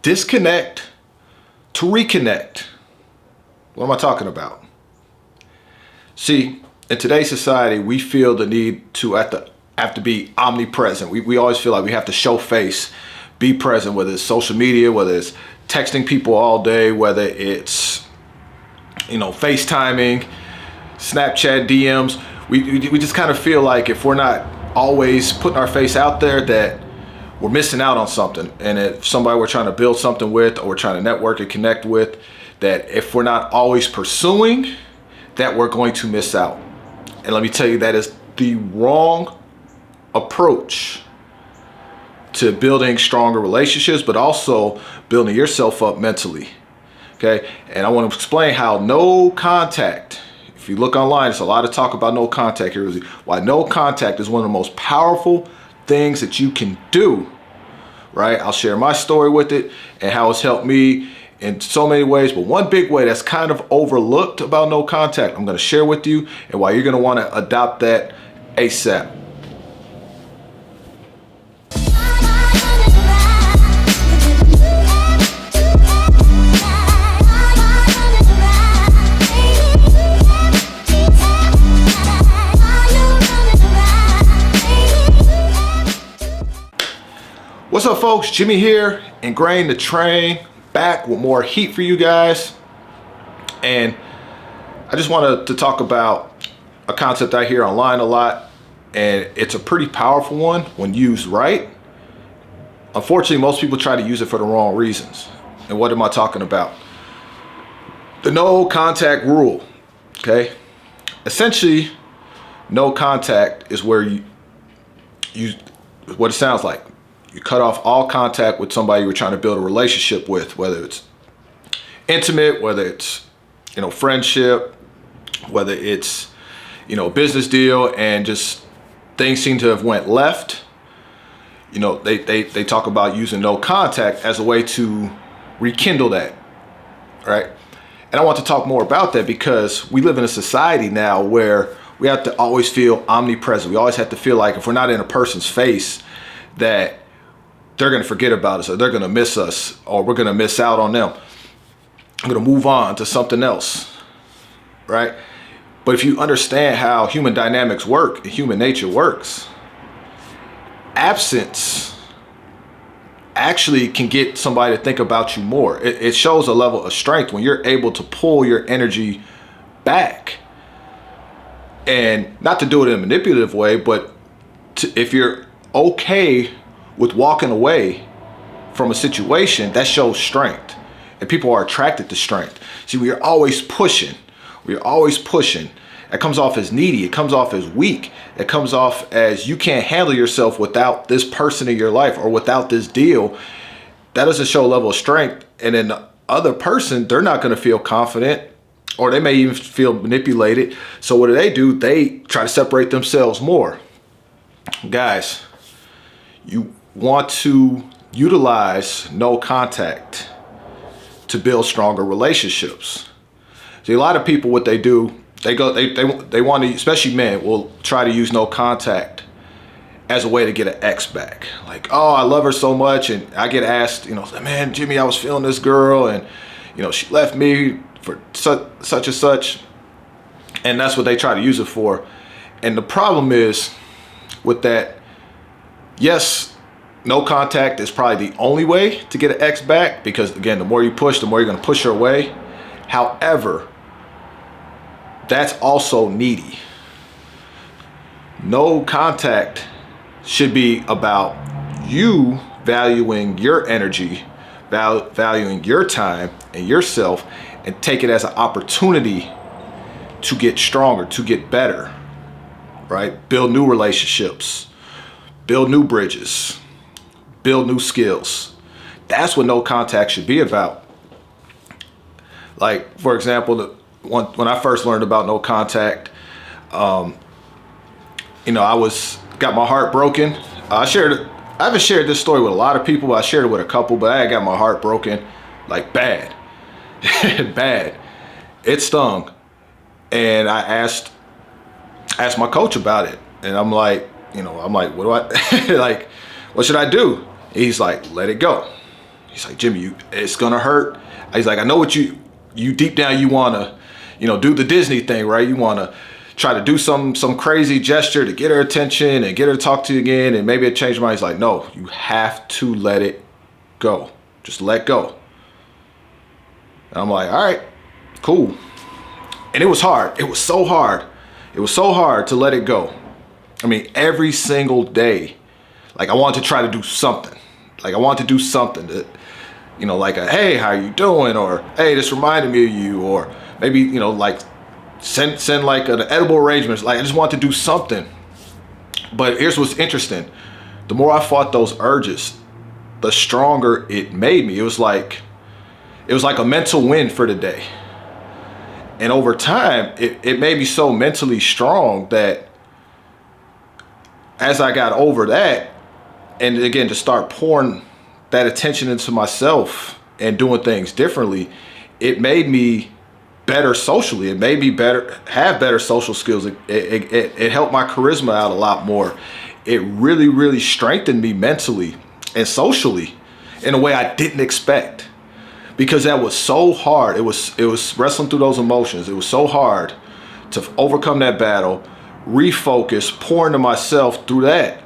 disconnect to reconnect. What am I talking about? See, in today's society, we feel the need to have to be omnipresent. We always feel like we have to show face, be present, whether it's social media, whether it's texting people all day, whether it's, FaceTiming, Snapchat DMs. We just kind of feel like if we're not always putting our face out there, that we're missing out on something. And if somebody we're trying to build something with, or we're trying to network and connect with, that if we're not always pursuing, that we're going to miss out. And let me tell you, that is the wrong approach to building stronger relationships, but also building yourself up mentally. Okay. And I want to explain how no contact, if you look online, there's a lot of talk about no contact here. Why no contact is one of the most powerful things that you can do, right? I'll share my story with it and how it's helped me in so many ways, but one big way that's kind of overlooked about no contact, I'm going to share with you, and why you're going to want to adopt that ASAP. What's up, folks? Jimmy here, Ingrain the Train, back with more heat for you guys. And I just wanted to talk about a concept I hear online a lot, and it's a pretty powerful one when used right. Unfortunately, most people try to use it for the wrong reasons. And what am I talking about? The no contact rule. Okay, essentially, no contact is where you what it sounds like. You cut off all contact with somebody you're trying to build a relationship with, whether it's intimate, whether it's, friendship, whether it's, business deal, and just things seem to have went left. They talk about using no contact as a way to rekindle that, right? And I want to talk more about that because we live in a society now where we have to always feel omnipresent. We always have to feel like if we're not in a person's face, that they're going to forget about us, or they're going to miss us, or we're going to miss out on them. I'm going to move on to something else, right? But if you understand how human dynamics work and human nature works, absence actually can get somebody to think about you more. It shows a level of strength when you're able to pull your energy back. And not to do it in a manipulative way, but if you're okay with walking away from a situation, that shows strength, and people are attracted to strength. See, we are always pushing. It comes off as needy. It comes off as weak. It comes off as you can't handle yourself without this person in your life or without this deal. That doesn't show a level of strength. And then the other person, they're not going to feel confident, or they may even feel manipulated. So what do? They try to separate themselves more. Guys, you want to utilize no contact to build stronger relationships. See, a lot of people, what they do, they want to, especially men, will try to use no contact as a way to get an ex back. Like, oh, I love her so much, and I get asked, man, Jimmy, I was feeling this girl, and she left me for such and such, and that's what they try to use it for. And the problem is with that, yes, no contact is probably the only way to get an ex back, because again, the more you push, the more you're going to push her away. However, that's also needy. No contact should be about you valuing your energy, valuing your time and yourself, and take it as an opportunity to get stronger, to get better, right? Build new relationships, build new bridges, build new skills. That's what no contact should be about. Like, for example, when I first learned about no contact, I got my heart broken. I haven't shared this story with a lot of people, but I shared it with a couple, but I got my heart broken, like bad, bad. It stung. And I asked my coach about it. And I'm like, what do I, like, what should I do? He's like, let it go. He's like, Jimmy, it's gonna hurt. He's like, I know what you deep down, you wanna, do the Disney thing, right? You wanna try to do some crazy gesture to get her attention and get her to talk to you again, and maybe it changed her mind. He's like, no, you have to let it go. Just let go. And I'm like, all right, cool. And it was hard. It was so hard. It was so hard to let it go. I mean, every single day, like I wanted to try to do something. Like I wanted to do something that, like a, hey, how are you doing? Or, hey, this reminded me of you. Or maybe, like send like an edible arrangement. Like I just wanted to do something. But here's what's interesting. The more I fought those urges, the stronger it made me. It was like a mental win for the day. And over time, it made me so mentally strong that as I got over that, and again, to start pouring that attention into myself and doing things differently, it made me better socially. It made me have better social skills. It helped my charisma out a lot more. It really, really strengthened me mentally and socially in a way I didn't expect, because that was so hard. It was wrestling through those emotions. It was so hard to overcome that battle, refocus, pour into myself through that.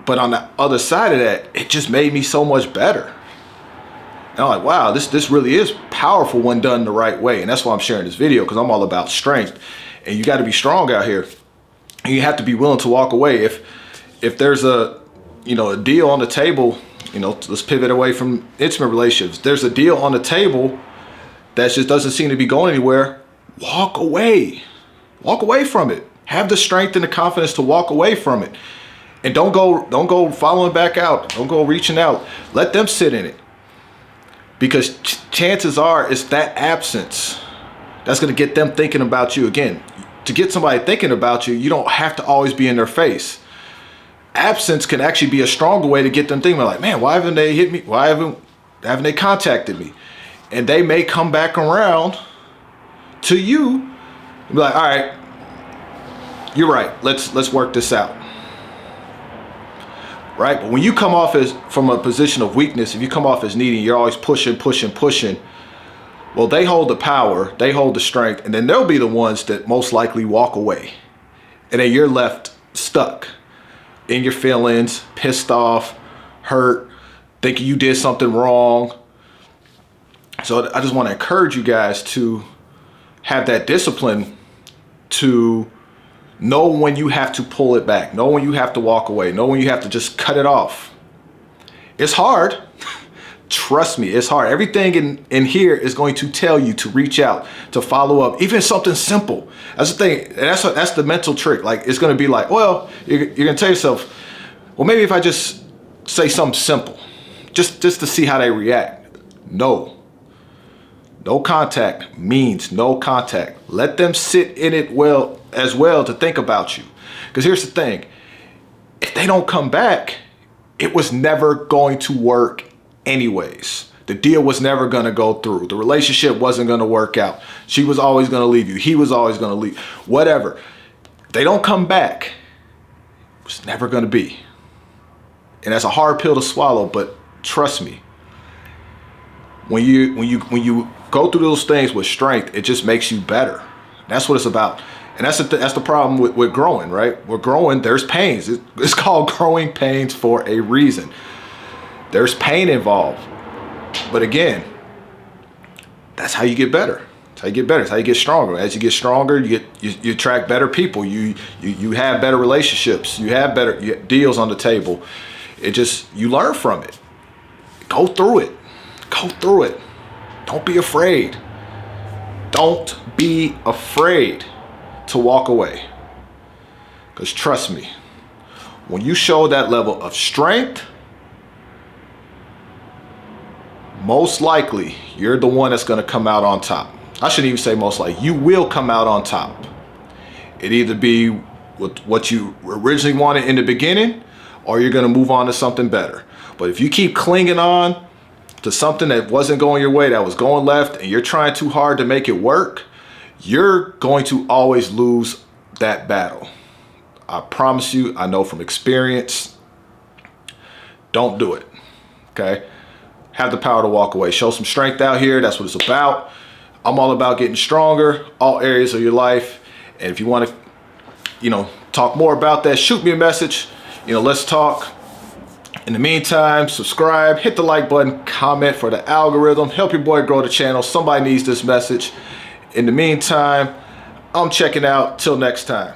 But on the other side of that, it just made me so much better. And I'm like, wow, this really is powerful when done the right way. And that's why I'm sharing this video, because I'm all about strength. And you got to be strong out here. And you have to be willing to walk away. If there's a deal on the table, let's pivot away from intimate relationships. There's a deal on the table that just doesn't seem to be going anywhere. Walk away. Walk away from it. Have the strength and the confidence to walk away from it. And don't go following back out. Don't go reaching out. Let them sit in it. Because chances are it's that absence that's going to get them thinking about you again. To get somebody thinking about you, you don't have to always be in their face. Absence can actually be a stronger way to get them thinking like, man, why haven't they hit me? Why haven't they contacted me? And they may come back around to you and be like, all right, you're right. Let's work this out. Right? But when you come off as from a position of weakness, if you come off as needy, you're always pushing, well, they hold the power, they hold the strength, and then they'll be the ones that most likely walk away. And then you're left stuck in your feelings, pissed off, hurt, thinking you did something wrong. So I just want to encourage you guys to have that discipline to know when you have to pull it back, know when you have to walk away, know when you have to just cut it off. It's hard. Trust me, it's hard. Everything in here is going to tell you to reach out, to follow up, even something simple. That's the thing. That's the mental trick. Like, it's going to be like, well, you're going to tell yourself, well, maybe if I just say something simple, just to see how they react. No contact means no contact. Let them sit in it as well to think about you. Because here's the thing. If they don't come back, it was never going to work anyways. The deal was never going to go through. The relationship wasn't going to work out. She was always going to leave you. He was always going to leave. Whatever. They don't come back. It's never going to be. And that's a hard pill to swallow, but trust me. When you go through those things with strength, it just makes you better. That's what it's about. And that's the problem with growing, right? We're growing, there's pains. It's called growing pains for a reason. There's pain involved. But again, that's how you get better. That's how you get better. That's how you get stronger. As you get stronger, you attract better people. You have better relationships. You have better deals on the table. You learn from it. Go through it. Go through it. Don't be afraid. Don't be afraid to walk away. Because trust me, when you show that level of strength, most likely you're the one that's going to come out on top. I shouldn't even say most likely. You will come out on top. It either be with what you originally wanted in the beginning, or you're going to move on to something better. But if you keep clinging on to something that wasn't going your way, that was going left, and you're trying too hard to make it work, you're going to always lose that battle. I promise you, I know from experience. Don't do it, okay? have the power to walk away. Show some strength out here. That's what it's about. I'm all about getting stronger, all areas of your life. And if you want to, talk more about that, shoot me a message. Let's talk. In the meantime, subscribe, hit the like button, comment for the algorithm, help your boy grow the channel. Somebody needs this message. In the meantime, I'm checking out. Till next time.